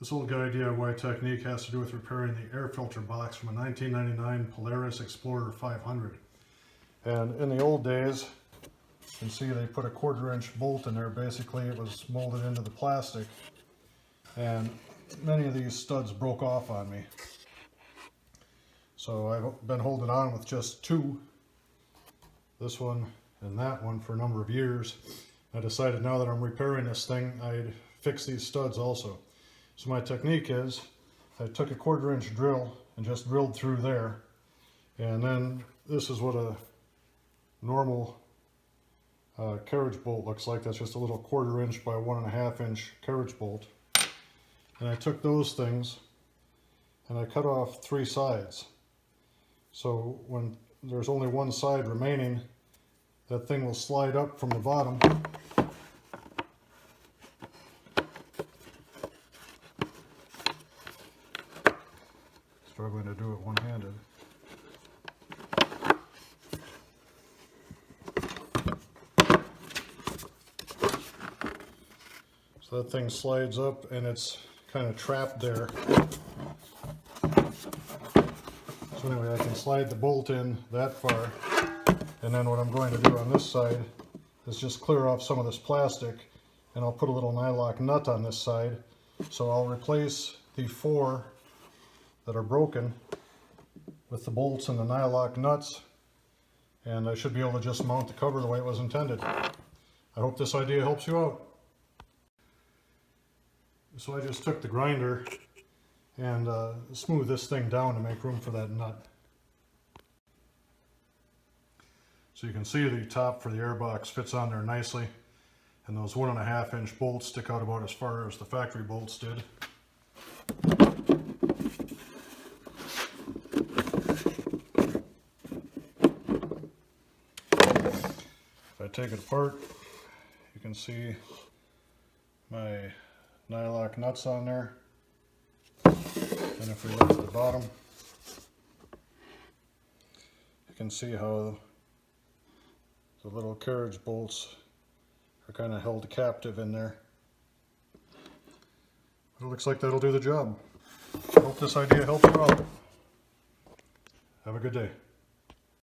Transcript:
This old guy DIY technique has to do with repairing the air filter box from a 1999 Polaris Explorer 500. And in the old days, you can see they put a 1/4-inch bolt in there. Basically, it was molded into the plastic. And many of these studs broke off on me. So I've been holding on with just two, this one and that one, for a number of years. I decided now that I'm repairing this thing, I'd fix these studs also. So my technique is, I took a 1/4-inch drill and just drilled through there. And then this is what a normal carriage bolt looks like. That's just a little 1/4-inch by 1.5-inch carriage bolt. And I took those things and I cut off 3 sides. So when there's only one side remaining, that thing will slide up from the bottom. Struggling to do it one-handed. So that thing slides up and it's kind of trapped there. So anyway, I can slide the bolt in that far, and then what I'm going to do on this side is just clear off some of this plastic, and I'll put a little nylock nut on this side. So I'll replace the 4 that are broken with the bolts and the nylock nuts, and I should be able to just mount the cover the way it was intended. I hope this idea helps you out. So I just took the grinder and smoothed this thing down to make room for that nut. So you can see the top for the airbox fits on there nicely, and those 1.5-inch bolts stick out about as far as the factory bolts did. If I take it apart, you can see my nylock nuts on there. And if we look at the bottom, you can see how the little carriage bolts are kind of held captive in there. But it looks like that'll do the job. I hope this idea helped you out. Have a good day.